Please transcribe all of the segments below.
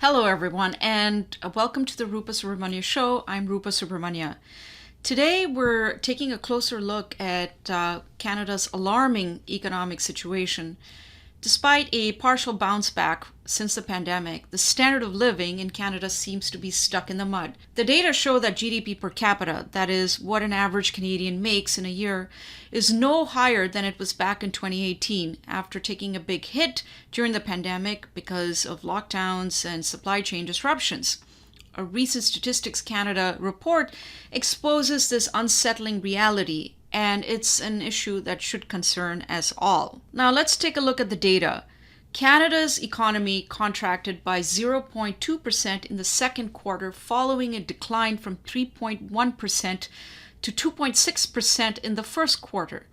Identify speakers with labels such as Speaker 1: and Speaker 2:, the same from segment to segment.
Speaker 1: Hello, everyone, and welcome to the Rupa Subramanya Show. I'm Rupa Subramanya. Today, we're taking a closer look at Canada's alarming economic situation. Despite a partial bounce back since the pandemic, the standard of living in Canada seems to be stuck in the mud. The data show that GDP per capita, that is, what an average Canadian makes in a year, is no higher than it was back in 2018 after taking a big hit during the pandemic because of lockdowns and supply chain disruptions. A recent Statistics Canada report exposes this unsettling reality, and it's an issue that should concern us all. Now let's take a look at the data. Canada's economy contracted by 0.2% in the second quarter, following a decline from 3.1% to 2.6% in the first quarter.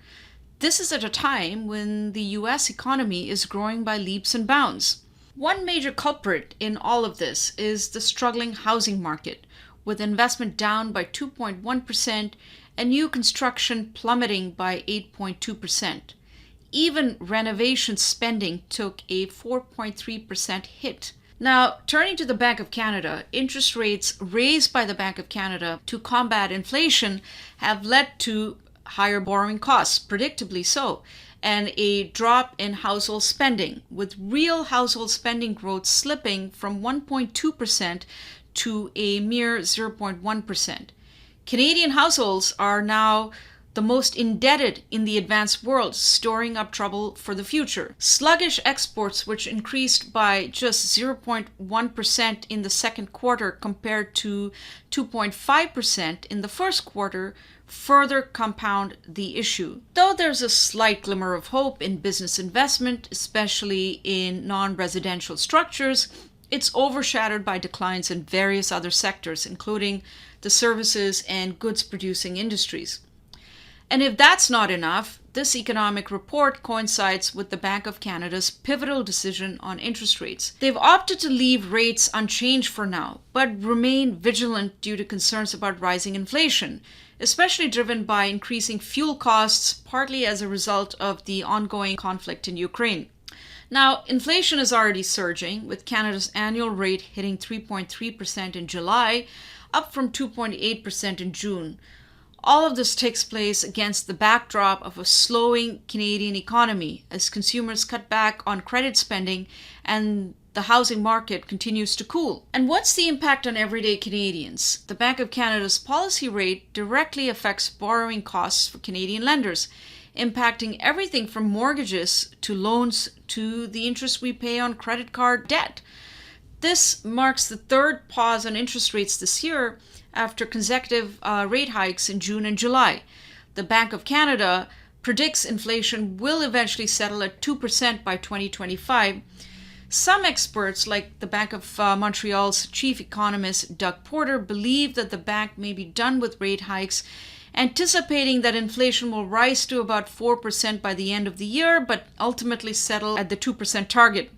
Speaker 1: This is at a time when the US economy is growing by leaps and bounds. One major culprit in all of this is the struggling housing market, with investment down by 2.1% and new construction plummeting by 8.2%. Even renovation spending took a 4.3% hit. Now, turning to the Bank of Canada, interest rates raised by the Bank of Canada to combat inflation have led to higher borrowing costs, predictably so, and a drop in household spending, with real household spending growth slipping from 1.2% to a mere 0.1%. Canadian households are now the most indebted in the advanced world, storing up trouble for the future. Sluggish exports, which increased by just 0.1% in the second quarter compared to 2.5% in the first quarter, further compound the issue. Though there's a slight glimmer of hope in business investment, especially in non-residential structures, it's overshadowed by declines in various other sectors, including the services and goods-producing industries. And if that's not enough, this economic report coincides with the Bank of Canada's pivotal decision on interest rates. They've opted to leave rates unchanged for now, but remain vigilant due to concerns about rising inflation, especially driven by increasing fuel costs, partly as a result of the ongoing conflict in Ukraine. Now, inflation is already surging, with Canada's annual rate hitting 3.3% in July, up from 2.8% in June. All of this takes place against the backdrop of a slowing Canadian economy as consumers cut back on credit spending and the housing market continues to cool. And what's the impact on everyday Canadians? The Bank of Canada's policy rate directly affects borrowing costs for Canadian lenders, impacting everything from mortgages to loans to the interest we pay on credit card debt. This marks the third pause on interest rates this year after consecutive rate hikes in June and July. The Bank of Canada predicts inflation will eventually settle at 2% by 2025. Some experts, like the Bank of Montreal's chief economist Doug Porter, believe that the bank may be done with rate hikes, anticipating that inflation will rise to about 4% by the end of the year, but ultimately settle at the 2% target.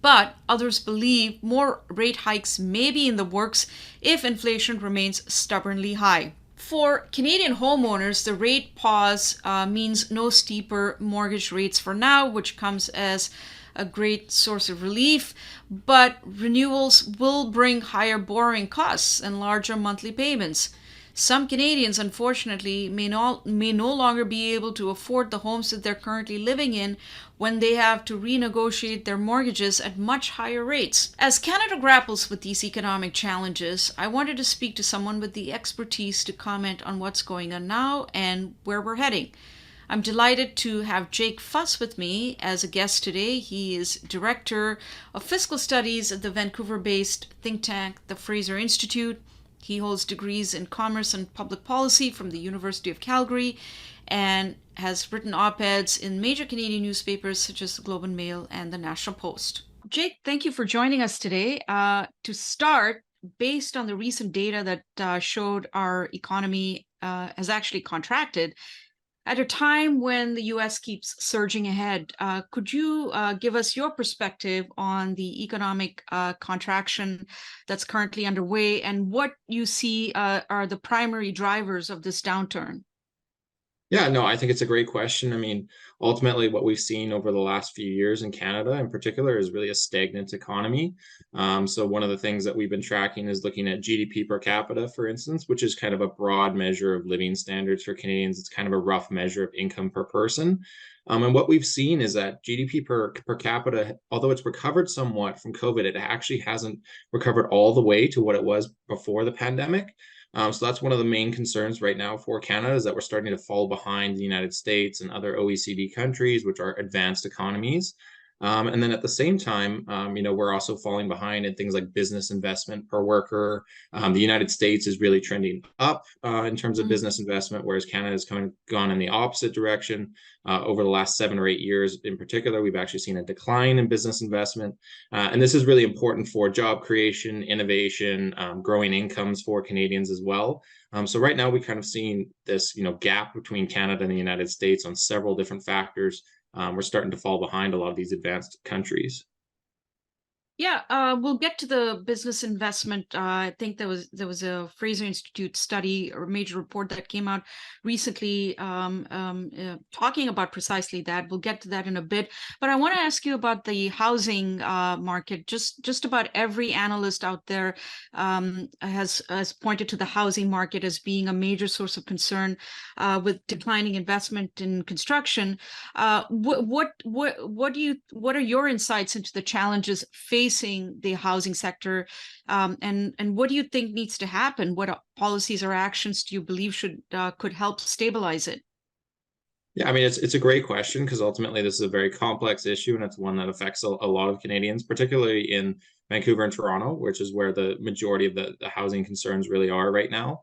Speaker 1: But others believe more rate hikes may be in the works if inflation remains stubbornly high. For Canadian homeowners, the rate pause means no steeper mortgage rates for now, which comes as a great source of relief, but renewals will bring higher borrowing costs and larger monthly payments. Some Canadians, unfortunately, may no longer be able to afford the homes that they're currently living in when they have to renegotiate their mortgages at much higher rates. As Canada grapples with these economic challenges, I wanted to speak to someone with the expertise to comment on what's going on now and where we're heading. I'm delighted to have Jake Fuss with me as a guest today. He is Director of Fiscal Studies at the Vancouver-based think tank, the Fraser Institute. He holds degrees in commerce and public policy from the University of Calgary and has written op-eds in major Canadian newspapers such as the Globe and Mail and the National Post. Jake, thank you for joining us today. To start, based on the recent data that showed our economy has actually contracted, at a time when the US keeps surging ahead, could you give us your perspective on the economic contraction that's currently underway and what you see are the primary drivers of this downturn?
Speaker 2: Yeah, no, I think it's a great question. I mean, ultimately, what we've seen over the last few years in Canada in particular is really a stagnant economy. So, one of the things that we've been tracking is looking at GDP per capita, for instance, which is kind of a broad measure of living standards for Canadians. It's kind of a rough measure of income per person. And what we've seen is that GDP per capita, although it's recovered somewhat from COVID, it actually hasn't recovered all the way to what it was before the pandemic. So that's one of the main concerns right now for Canada is that we're starting to fall behind the United States and other OECD countries, which are advanced economies. And then at the same time, we're also falling behind in things like business investment per worker. The United States is really trending up in terms of
Speaker 1: Mm.
Speaker 2: business investment, whereas Canada has kind of gone in the opposite direction. Over the last 7 or 8 years in particular, we've actually seen a decline in business investment. And this is really important for job creation, innovation, growing incomes for Canadians as well. So right now we kind of seeing this, gap between Canada and the United States on several different factors. We're starting to fall behind a lot of these advanced countries.
Speaker 1: Yeah, we'll get to the business investment. I think there was a Fraser Institute study or major report that came out recently, talking about precisely that. We'll get to that in a bit, but I want to ask you about the housing market. Just about every analyst out there has pointed to the housing market as being a major source of concern with declining investment in construction. What are your insights into the challenges facing the housing sector, and what do you think needs to happen? What policies or actions do you believe could help stabilize it?
Speaker 2: Yeah, I mean, it's a great question because ultimately this is a very complex issue and it's one that affects a lot of Canadians, particularly in Vancouver and Toronto, which is where the majority of the housing concerns really are right now.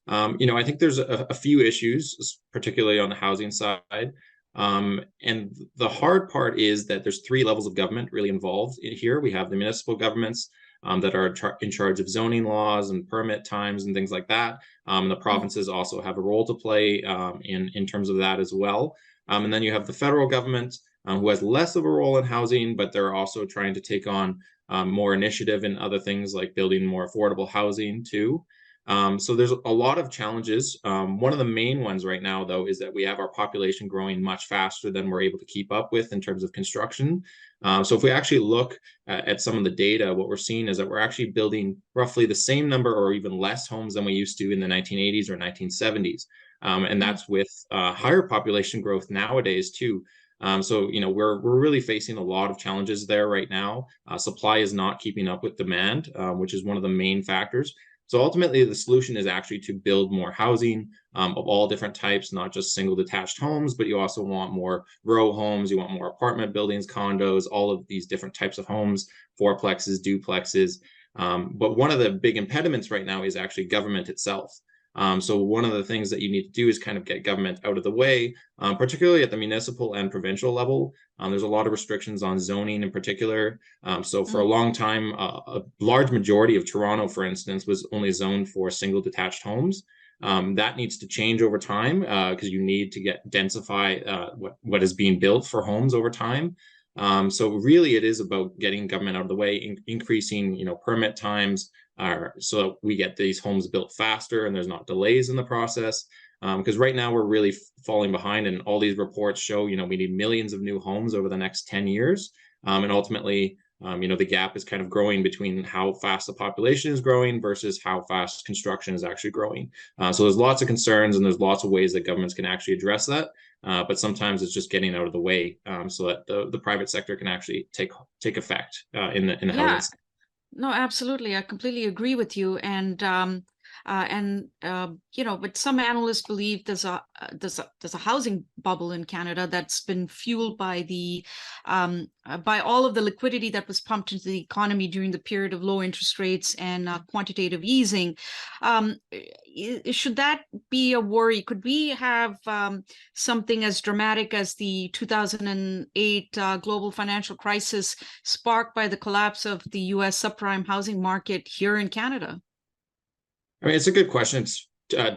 Speaker 2: I think there's a few issues, particularly on the housing side. And the hard part is that there's three levels of government really involved here. We have the municipal governments that are in charge of zoning laws and permit times and things like that. The
Speaker 1: Mm.
Speaker 2: provinces also have a role to play in terms of that as well. And then you have the federal government who has less of a role in housing, but they're also trying to take on more initiative in other things like building more affordable housing too. So there's a lot of challenges. One of the main ones right now, though, is that we have our population growing much faster than we're able to keep up with in terms of construction. So if we actually look at some of the data, what we're seeing is that we're actually building roughly the same number or even less homes than we used to in the 1980s or 1970s. And
Speaker 1: Mm.
Speaker 2: that's with higher population growth nowadays too. So we're really facing a lot of challenges there right now. Supply is not keeping up with demand, which is one of the main factors. So ultimately, the solution is actually to build more housing of all different types, not just single detached homes, but you also want more row homes, you want more apartment buildings, condos, all of these different types of homes, fourplexes, duplexes. But one of the big impediments right now is actually government itself. So one of the things that you need to do is kind of get government out of the way, particularly at the municipal and provincial level. There's a lot of restrictions on zoning in particular. So for a
Speaker 1: Mm.
Speaker 2: long time, a large majority of Toronto, for instance, was only zoned for single detached homes. That needs to change over time because you need to densify what is being built for homes over time. So really, it is about getting government out of the way, increasing permit times, so that we get these homes built faster and there's not delays in the process. Because right now we're really falling behind, and all these reports show we need millions of new homes over the next 10 years, and ultimately the gap is kind of growing between how fast the population is growing versus how fast construction is actually growing. So there's lots of concerns and there's lots of ways that governments can actually address that. But sometimes it's just getting out of the way so that the private sector can actually take effect in the housing.
Speaker 1: Yeah, no, absolutely. I completely agree with you. But some analysts believe there's a housing bubble in Canada that's been fueled by all of the liquidity that was pumped into the economy during the period of low interest rates and quantitative easing. Should that be a worry? Could we have something as dramatic as the 2008 global financial crisis sparked by the collapse of the US subprime housing market here in Canada?
Speaker 2: I mean, it's a good question. It's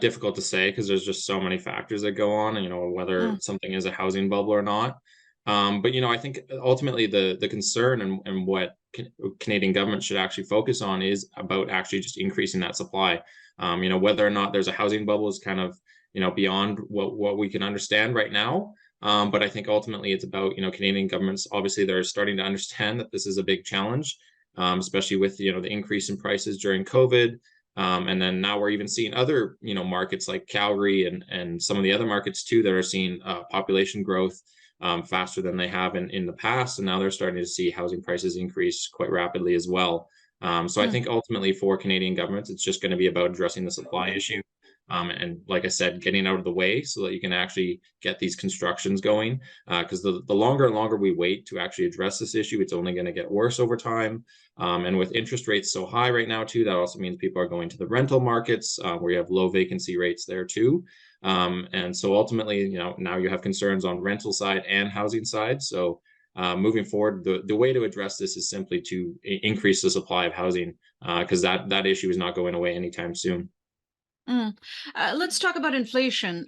Speaker 2: difficult to say because there's just so many factors that go on, and whether
Speaker 1: Mm.
Speaker 2: something is a housing bubble or not. But I think ultimately the concern and what Canadian government should actually focus on is about actually just increasing that supply. Whether or not there's a housing bubble is kind of beyond what we can understand right now. But I think ultimately it's about, Canadian governments, obviously they're starting to understand that this is a big challenge, especially with, the increase in prices during COVID. And then now we're even seeing other, markets like Calgary and some of the other markets too that are seeing population growth faster than they have in the past. And now they're starting to see housing prices increase quite rapidly as well. So I
Speaker 1: Mm.
Speaker 2: think ultimately for Canadian governments, it's just going to be about addressing the supply issue. And like I said, getting out of the way so that you can actually get these constructions going. Because the longer and longer we wait to actually address this issue, it's only going to get worse over time. And with interest rates so high right now too, that also means people are going to the rental markets where you have low vacancy rates there too. And so ultimately, now you have concerns on rental side and housing side. So moving forward, the way to address this is simply to increase the supply of housing because that issue is not going away anytime soon.
Speaker 1: Mm. Let's talk about inflation.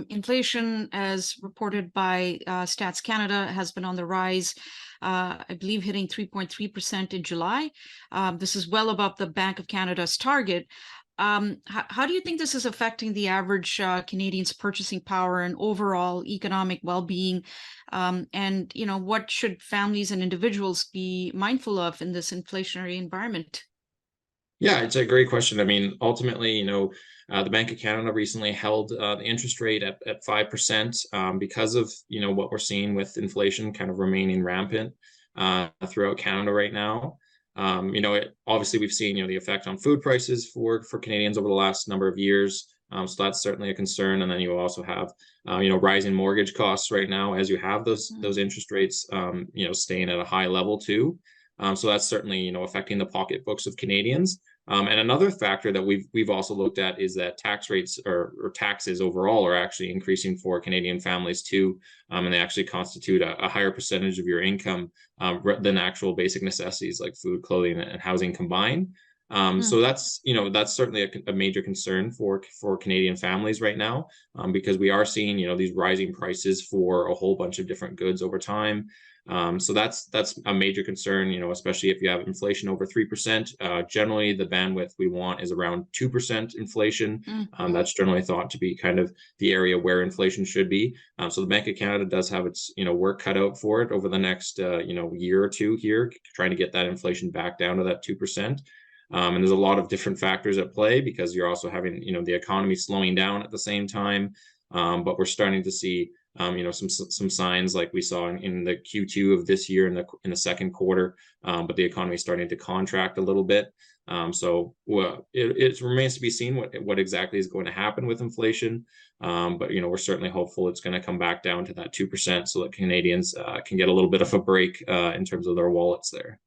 Speaker 1: Inflation, as reported by Stats Canada, has been on the rise. I believe hitting 3.3% in July. This is well above the Bank of Canada's target. How do you think this is affecting the average Canadian's purchasing power and overall economic well-being? And what should families and individuals be mindful of in this inflationary environment?
Speaker 2: Yeah, it's a great question. I mean, ultimately, the Bank of Canada recently held the interest rate at 5% because of what we're seeing with inflation kind of remaining rampant throughout Canada right now. Obviously we've seen the effect on food prices for Canadians over the last number of years. So that's certainly a concern. And then you also have rising mortgage costs right now as you have those interest rates staying at a high level too. So that's certainly affecting the pocketbooks of Canadians. And another factor that we've also looked at is that tax rates or taxes overall are actually increasing for Canadian families too, and they actually constitute a higher percentage of your income than actual basic necessities like food, clothing, and housing combined. So that's certainly a major concern for Canadian families right now, because we are seeing these rising prices for a whole bunch of different goods over time. So that's a major concern, especially if you have inflation over 3%. Generally, the bandwidth we want is around 2% inflation.
Speaker 1: Mm.
Speaker 2: That's generally thought to be kind of the area where inflation should be. So the Bank of Canada does have its work cut out for it over the next year or two here, trying to get that inflation back down to that 2%. And there's a lot of different factors at play because you're also having the economy slowing down at the same time. But we're starting to see some signs like we saw in the Q2 of this year in the second quarter, but the economy is starting to contract a little bit. So it remains to be seen what exactly is going to happen with inflation. But we're certainly hopeful it's going to come back down to that 2% so that Canadians can get a little bit of a break in terms of their wallets there.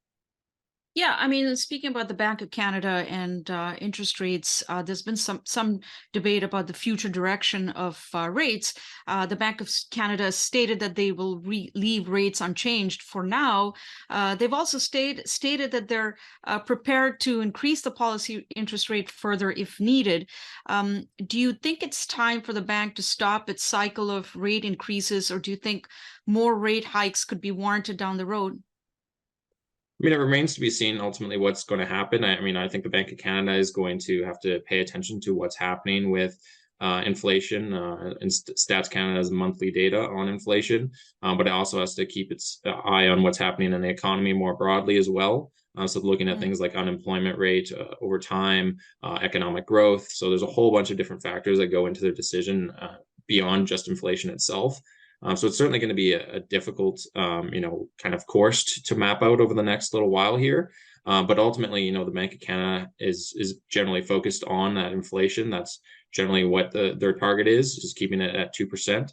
Speaker 1: Yeah, I mean, speaking about the Bank of Canada and interest rates, there's been some debate about the future direction of rates. The Bank of Canada stated that they will leave rates unchanged for now. They've also stated that they're prepared to increase the policy interest rate further if needed. Do you think it's time for the bank to stop its cycle of rate increases, or do you think more rate hikes could be warranted down the road?
Speaker 2: I mean, it remains to be seen ultimately what's going to happen. I mean, I think the Bank of Canada is going to have to pay attention to what's happening with inflation, and Stats Canada has monthly data on inflation, but it also has to keep its eye on what's happening in the economy more broadly as well. So looking at things like unemployment rate over time, economic growth. So there's a whole bunch of different factors that go into their decision beyond just inflation itself. So it's certainly going to be a difficult, kind of course to map out over the next little while here. But ultimately, the Bank of Canada is generally focused on that inflation. That's generally what their target is, just keeping it at 2%.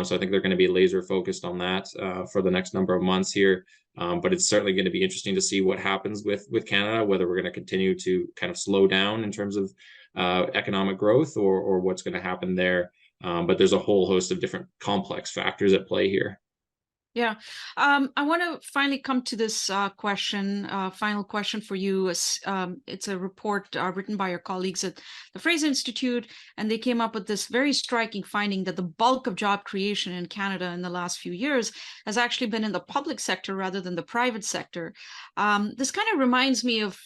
Speaker 2: So I think they're going to be laser focused on that for the next number of months here. But it's certainly going to be interesting to see what happens with Canada, whether we're going to continue to kind of slow down in terms of economic growth or what's going to happen there. But there's a whole host of different complex factors at play here.
Speaker 1: Yeah. I want to finally come to this final question for you. It's a report written by your colleagues at the Fraser Institute, and they came up with this very striking finding that the bulk of job creation in Canada in the last few years has actually been in the public sector rather than the private sector. This kind of reminds me of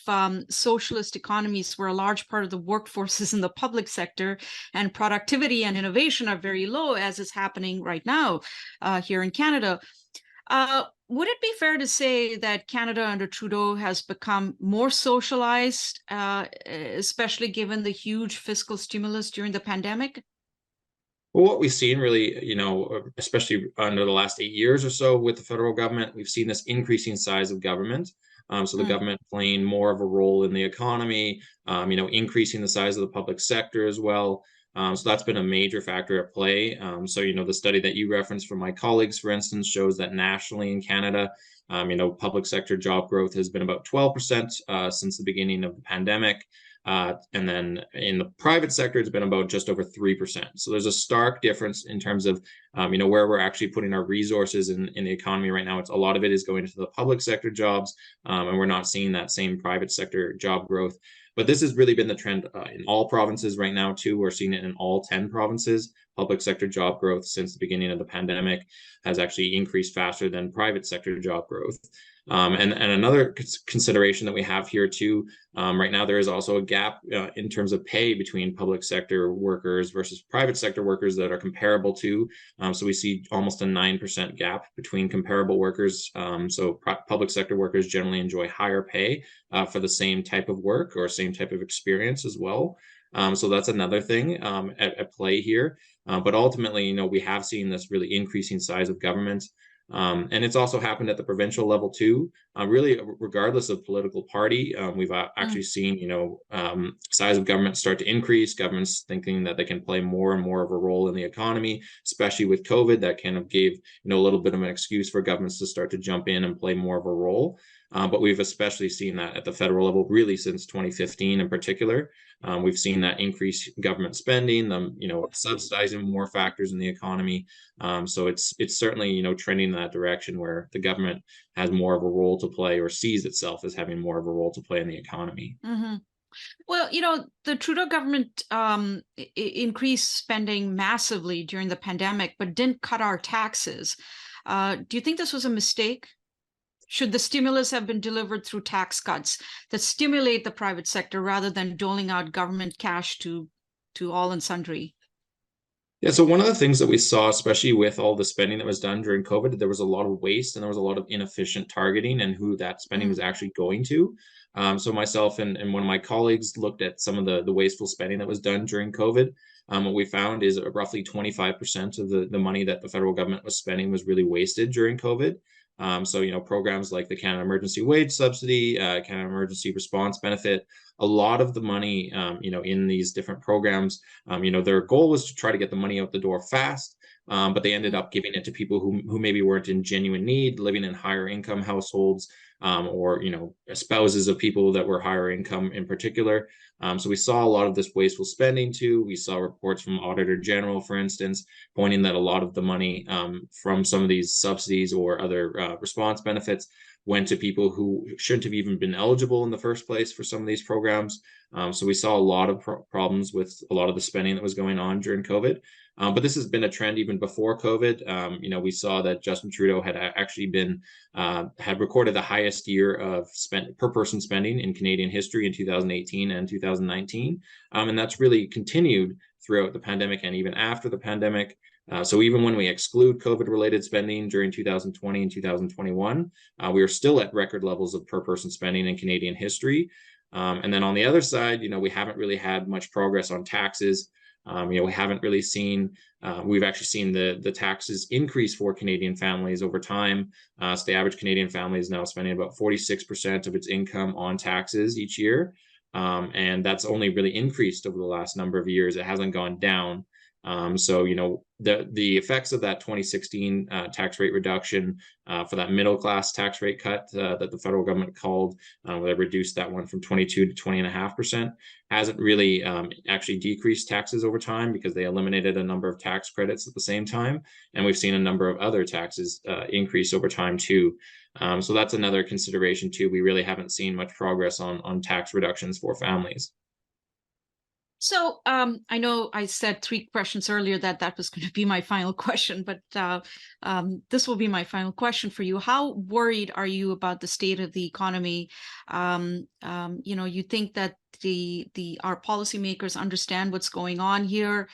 Speaker 1: socialist economies where a large part of the workforce is in the public sector and productivity and innovation are very low, as is happening right now here in Canada. Would it be fair to say that Canada under Trudeau has become more socialized, especially given the huge fiscal stimulus during the pandemic?
Speaker 2: Well, what we've seen really, especially under the last 8 years or so with the federal government, we've seen this increasing size of government. So the
Speaker 1: Mm,
Speaker 2: government playing more of a role in the economy, increasing the size of the public sector as well. So that's been a major factor at play. So, the study that you referenced from my colleagues, for instance, shows that nationally in Canada, public sector job growth has been about 12% since the beginning of the pandemic. And then in the private sector, it's been about just over 3%. So there's a stark difference in terms of, where we're actually putting our resources in the economy right now. It's a lot of it is going to the public sector jobs, and we're not seeing that same private sector job growth. But this has really been the trend in all provinces right now, too. We're seeing it in all 10 provinces. Public sector job growth since the beginning of the pandemic has actually increased faster than private sector job growth. And another consideration that we have here too, right now there is also a gap in terms of pay between public sector workers versus private sector workers that are comparable to. So we see almost a 9% gap between comparable workers. So public sector workers generally enjoy higher pay for the same type of work or same type of experience as well. So that's another thing at play here. But ultimately, we have seen this really increasing size of government. And it's also happened at the provincial level too. Really, regardless of political party, we've
Speaker 1: mm,
Speaker 2: actually seen, size of government start to increase. Governments thinking that they can play more and more of a role in the economy, especially with COVID. That kind of gave, a little bit of an excuse for governments to start to jump in and play more of a role. But we've especially seen that at the federal level, really since 2015 in particular. We've seen that increase government spending, them, subsidizing more factors in the economy. So it's certainly, trending in that direction where the government has more of a role to play or sees itself as having more of a role to play in the economy.
Speaker 1: hmm Well, the Trudeau government increased spending massively during the pandemic, but didn't cut our taxes. Do you think this was a mistake? Should the stimulus have been delivered through tax cuts that stimulate the private sector rather than doling out government cash to all and sundry?
Speaker 2: Yeah, so one of the things that we saw, especially with all the spending that was done during COVID, there was a lot of waste and there was a lot of inefficient targeting and who that spending was
Speaker 1: Mm,
Speaker 2: actually going to. So myself and one of my colleagues looked at some of the wasteful spending that was done during COVID. What we found is roughly 25% of the money that the federal government was spending was really wasted during COVID. So, programs like the Canada Emergency Wage Subsidy, Canada Emergency Response Benefit, a lot of the money, in these different programs, their goal was to try to get the money out the door fast, but they ended
Speaker 1: mm,
Speaker 2: up giving it to people who maybe weren't in genuine need, living in higher income households, or spouses of people that were higher income in particular. So we saw a lot of this wasteful spending too. We saw reports from Auditor General, for instance, pointing that a lot of the money from some of these subsidies or other response benefits went to people who shouldn't have even been eligible in the first place for some of these programs. So we saw a lot of problems with a lot of the spending that was going on during COVID. But this has been a trend even before COVID. We saw that Justin Trudeau had actually had recorded the highest year of per person spending in Canadian history in 2018 and 2019. And that's really continued throughout the pandemic and even after the pandemic. So even when we exclude COVID-related spending during 2020 and 2021, we are still at record levels of per person spending in Canadian history. And then on the other side, we haven't really had much progress on taxes. We haven't really seen, we've actually seen the taxes increase for Canadian families over time. So the average Canadian family is now spending about 46% of its income on taxes each year. And that's only really increased over the last number of years. It hasn't gone down. So, the effects of that 2016 tax rate reduction for that middle class tax rate cut that the federal government called, where they reduced that one from 22 to 20.5%, hasn't really actually decreased taxes over time because they eliminated a number of tax credits at the same time. And we've seen a number of other taxes increase over time too. So that's another consideration too. We really haven't seen much progress on tax reductions for families.
Speaker 1: So I know I said 3 questions earlier that was going to be my final question, but this will be my final question for you. How worried are you about the state of the economy? You think that our policymakers understand what's going on here?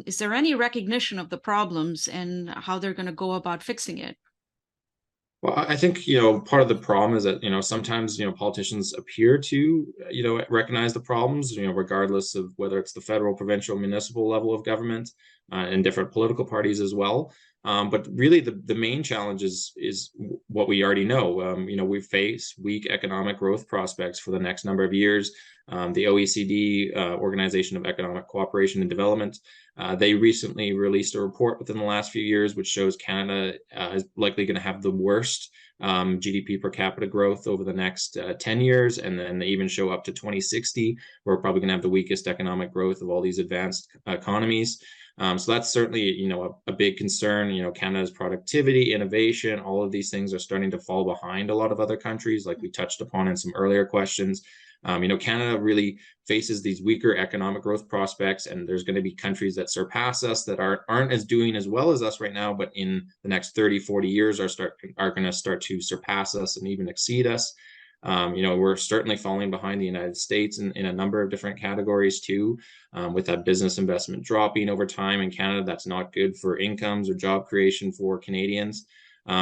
Speaker 1: Is there any recognition of the problems and how they're going to go about fixing it?
Speaker 2: Well, I think, part of the problem is that, sometimes, politicians appear to, recognize the problems, regardless of whether it's the federal, provincial, municipal level of government, and different political parties as well. But really, the main challenge is what we already know. We face weak economic growth prospects for the next number of years. The OECD, Organization of Economic Cooperation and Development, they recently released a report within the last few years, which shows Canada is likely going to have the worst GDP per capita growth over the next 10 years. And then they even show up to 2060, we're probably going to have the weakest economic growth of all these advanced economies. So that's certainly, a big concern. Canada's productivity, innovation, all of these things are starting to fall behind a lot of other countries, like we touched upon in some earlier questions. Canada really faces these weaker economic growth prospects, and there's going to be countries that surpass us that aren't as doing as well as us right now, but in the next 30, 40 years are going to start to surpass us and even exceed us. We're certainly falling behind the United States in a number of different categories too, with that business investment dropping over time in Canada. That's not good for incomes or job creation for Canadians.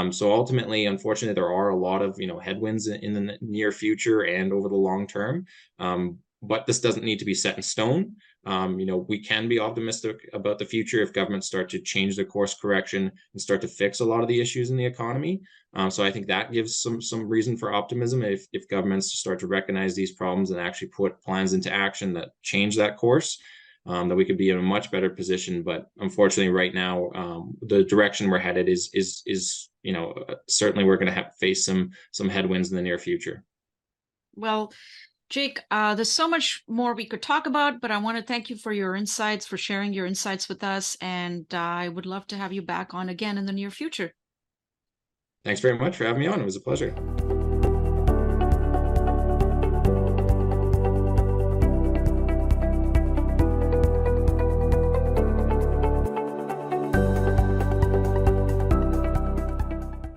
Speaker 2: So ultimately, unfortunately, there are a lot of headwinds in the near future and over the long term. But this doesn't need to be set in stone. We can be optimistic about the future if governments start to change their course correction and start to fix a lot of the issues in the economy. So I think that gives some reason for optimism if governments start to recognize these problems and actually put plans into action that change that course. That we could be in a much better position. But unfortunately, right now, the direction we're headed is certainly we're going to face some headwinds in the near future.
Speaker 1: Well, Jake, there's so much more we could talk about, but I want to thank you for your insights, for sharing your insights with us, and I would love to have you back on again in the near future.
Speaker 2: Thanks very much for having me on. It was a pleasure.